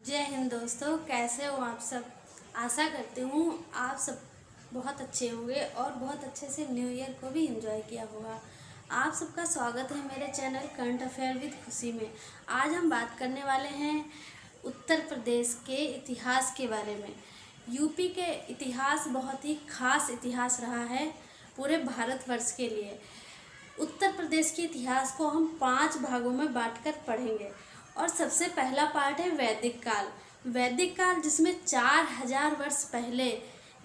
जय हिंद दोस्तों, कैसे हो आप सब। आशा करती हूँ आप सब बहुत अच्छे होंगे और बहुत अच्छे से न्यू ईयर को भी एंजॉय किया होगा। आप सबका स्वागत है मेरे चैनल करंट अफेयर विद खुशी में। आज हम बात करने वाले हैं उत्तर प्रदेश के इतिहास के बारे में। यूपी के इतिहास बहुत ही खास इतिहास रहा है पूरे भारतवर्ष के लिए। उत्तर प्रदेश के इतिहास को हम 5 भागों में बांटकर पढ़ेंगे और सबसे पहला पार्ट है वैदिक काल। वैदिक काल जिसमें 4000 वर्ष पहले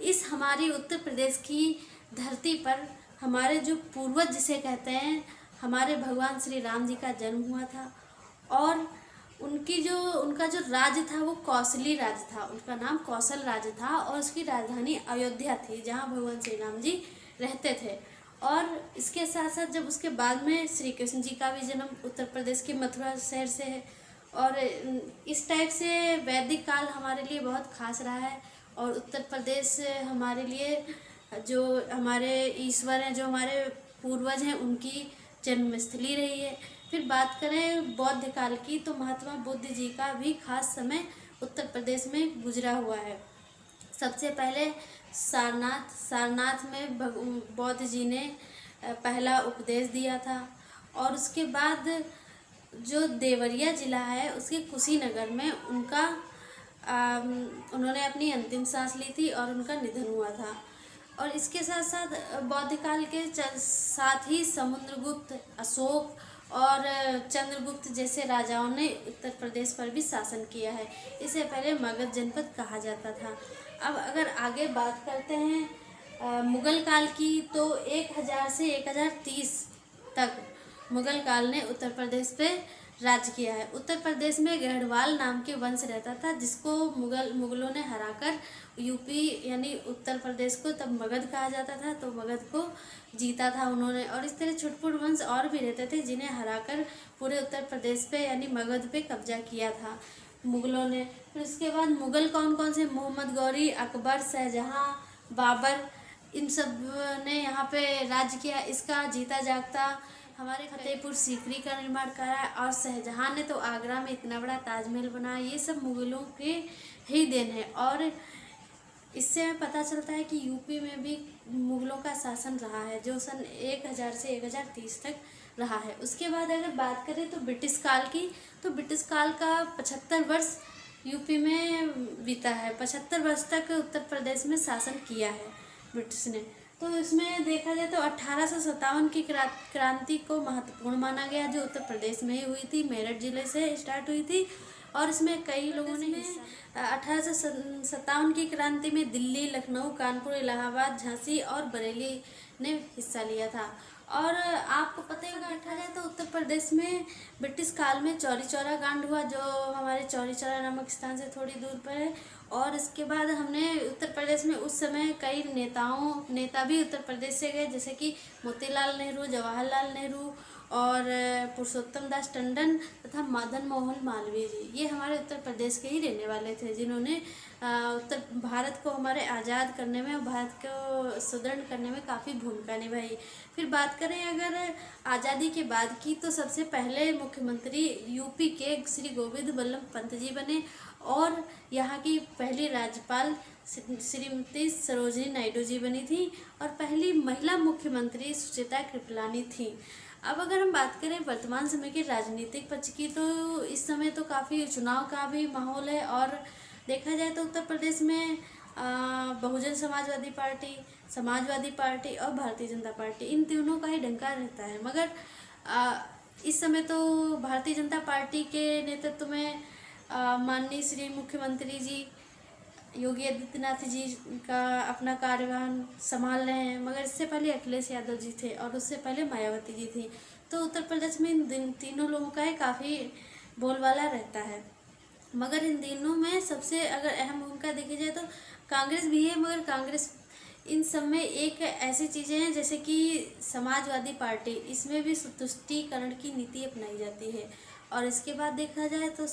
इस हमारी उत्तर प्रदेश की धरती पर हमारे जो पूर्वज जिसे कहते हैं हमारे भगवान श्री राम जी का जन्म हुआ था। और उनका जो राज्य था वो कौशली राज्य था, उनका नाम कौशल राज्य था और उसकी राजधानी अयोध्या थी जहाँ भगवान श्री राम जी रहते थे। और इसके साथ साथ जब उसके बाद में श्री कृष्ण जी का भी जन्म उत्तर प्रदेश के मथुरा शहर से है। और इस टाइप से वैदिक काल हमारे लिए बहुत खास रहा है और उत्तर प्रदेश हमारे लिए जो हमारे ईश्वर हैं, जो हमारे पूर्वज हैं, उनकी जन्मस्थली रही है। फिर बात करें बौद्ध काल की तो महात्मा बुद्ध जी का भी खास समय उत्तर प्रदेश में गुजरा हुआ है। सबसे पहले सारनाथ में बौद्ध जी ने पहला उपदेश दिया था। और उसके बाद जो देवरिया ज़िला है उसके कुशीनगर में उन्होंने अपनी अंतिम सांस ली थी और उनका निधन हुआ था। और इसके साथ साथ बौद्ध काल के साथ ही समुद्रगुप्त, अशोक और चंद्रगुप्त जैसे राजाओं ने उत्तर प्रदेश पर भी शासन किया है। इसे पहले मगध जनपद कहा जाता था। अब अगर आगे बात करते हैं मुगल काल की तो 1000 से 1030 तक मुगल काल ने उत्तर प्रदेश पे राज किया है। उत्तर प्रदेश में गढ़वाल नाम के वंश रहता था जिसको मुगलों ने हराकर यूपी यानी उत्तर प्रदेश को तब मगध कहा जाता था, तो मगध को जीता था उन्होंने। और इस तरह छुटपुट वंश और भी रहते थे जिन्हें हराकर पूरे उत्तर प्रदेश पे यानी मगध पे कब्जा किया था मुगलों ने। फिर उसके बाद मुगल कौन कौन से, मोहम्मद गौरी, अकबर, शाहजहाँ, बाबर, इन सब ने यहाँ पे राज्य किया। इसका जीता जागता हमारे फतेहपुर सीकरी का निर्माण करा और शाहजहाँ ने तो आगरा में इतना बड़ा ताजमहल बनाया। ये सब मुगलों के ही देन है। और इससे हमें पता चलता है कि यूपी में भी मुगलों का शासन रहा है जो सन 1000 से 1030 तक रहा है। उसके बाद अगर बात करें तो ब्रिटिश काल की, तो ब्रिटिश काल का 75 वर्ष यूपी में बीता है। 75 वर्ष तक उत्तर प्रदेश में शासन किया है ब्रिटिश ने। तो इसमें देखा जाए तो 1857 की क्रांति को महत्वपूर्ण माना गया जो उत्तर प्रदेश में ही हुई थी, मेरठ जिले से स्टार्ट हुई थी। और इसमें कई लोगों ने 1857 की क्रांति में दिल्ली, लखनऊ, कानपुर, इलाहाबाद, झांसी और बरेली ने हिस्सा लिया था। और आपको पता ही होगा, देखा जाए तो उत्तर प्रदेश में ब्रिटिश काल में चौरी चौरा कांड हुआ जो हमारे चौरी चौरा नामक स्थान से थोड़ी दूर पर है। और इसके बाद हमने उत्तर प्रदेश में उस समय कई नेता भी उत्तर प्रदेश से गए जैसे कि मोतीलाल नेहरू, जवाहरलाल नेहरू और पुरुषोत्तम दास टंडन तथा मदन मोहन मालवीय जी। ये हमारे उत्तर प्रदेश के ही रहने वाले थे जिन्होंने उत्तर भारत को हमारे आज़ाद करने में और भारत को सुदृढ़ करने में काफ़ी भूमिका निभाई। फिर बात करें अगर आज़ादी के बाद की तो सबसे पहले मुख्यमंत्री यूपी के श्री गोविंद बल्लभ पंत जी बने और यहाँ की पहली राज्यपाल श्रीमती सरोजिनी नायडू जी बनी थी और पहली महिला मुख्यमंत्री सुचित्रा कृपलानी थी। अब अगर हम बात करें वर्तमान समय के राजनीतिक पक्ष की तो इस समय तो काफ़ी चुनाव का भी माहौल है। और देखा जाए तो उत्तर प्रदेश में बहुजन समाजवादी पार्टी और भारतीय जनता पार्टी, इन तीनों का ही डंका रहता है। मगर इस समय तो भारतीय जनता पार्टी के नेतृत्व में माननीय श्री मुख्यमंत्री जी योगी आदित्यनाथ जी का अपना कार्यभार संभाल रहे हैं। मगर इससे पहले अखिलेश यादव जी थे और उससे पहले मायावती जी थी। तो उत्तर प्रदेश में इन तीनों लोगों का ही काफ़ी बोलबाला रहता है। मगर इन तीनों में सबसे अगर अहम भूमिका देखी जाए तो कांग्रेस भी है। मगर कांग्रेस इन सब में एक ऐसी चीज़ें हैं जैसे कि समाजवादी पार्टी, इसमें भी तुष्टीकरण की नीति अपनाई जाती है। और इसके बाद देखा जाए तो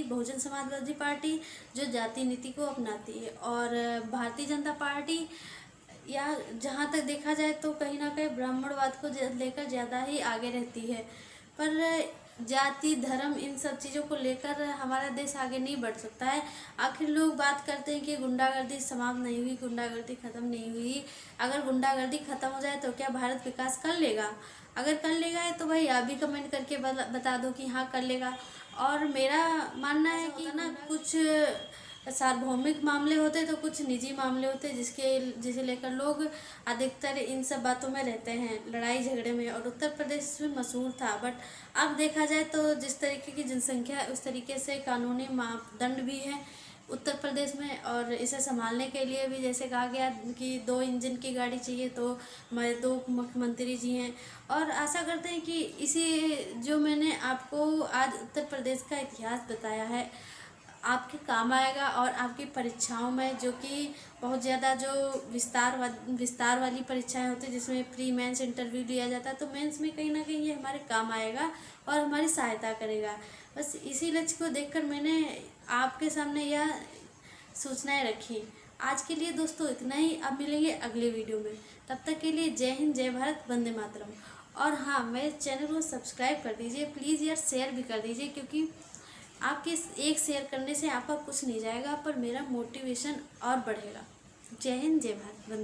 बहुजन समाजवादी पार्टी जो जाति नीति को अपनाती है। और भारतीय जनता पार्टी या जहाँ तक देखा जाए तो कहीं ना कहीं ब्राह्मणवाद को लेकर ज़्यादा ही आगे रहती है। पर जाति धर्म इन सब चीज़ों को लेकर हमारा देश आगे नहीं बढ़ सकता है। आखिर लोग बात करते हैं कि गुंडागर्दी समाप्त नहीं हुई, गुंडागर्दी ख़त्म नहीं हुई। अगर गुंडागर्दी ख़त्म हो जाए तो क्या भारत विकास कर लेगा? अगर कर लेगा तो भाई आप भी कमेंट करके बता दो कि हाँ कर लेगा। और मेरा मानना है कि ना कुछ सार्वभौमिक मामले होते तो कुछ निजी मामले होते जिसे लेकर लोग अधिकतर इन सब बातों में रहते हैं, लड़ाई झगड़े में। और उत्तर प्रदेश में मशहूर था, बट अब देखा जाए तो जिस तरीके की जनसंख्या है उस तरीके से कानूनी मापदंड भी है उत्तर प्रदेश में। और इसे संभालने के लिए भी जैसे कहा गया कि 2 इंजन की गाड़ी चाहिए, तो हमारे 2 मुख्यमंत्री जी हैं। और आशा करते हैं कि इसी जो मैंने आपको आज उत्तर प्रदेश का इतिहास बताया है आपके काम आएगा। और आपकी परीक्षाओं में जो कि बहुत ज़्यादा जो विस्तार वाली परीक्षाएं होती हैं जिसमें प्री मेंस इंटरव्यू लिया जाता है, तो मेंस में कहीं ना कहीं ये हमारे काम आएगा और हमारी सहायता करेगा। बस इसी लक्ष्य को देखकर मैंने आपके सामने यह सूचनाएं रखी। आज के लिए दोस्तों इतना ही। अब मिलेंगे अगले वीडियो में, तब तक के लिए जय हिंद, जय भारत, वंदे मातरम। और हाँ, मेरे चैनल को सब्सक्राइब कर दीजिए प्लीज़ यार, शेयर भी कर दीजिए, क्योंकि आपके एक शेयर करने से आपका कुछ नहीं जाएगा पर मेरा मोटिवेशन और बढ़ेगा। जय हिंद, जय भारत, वंदे।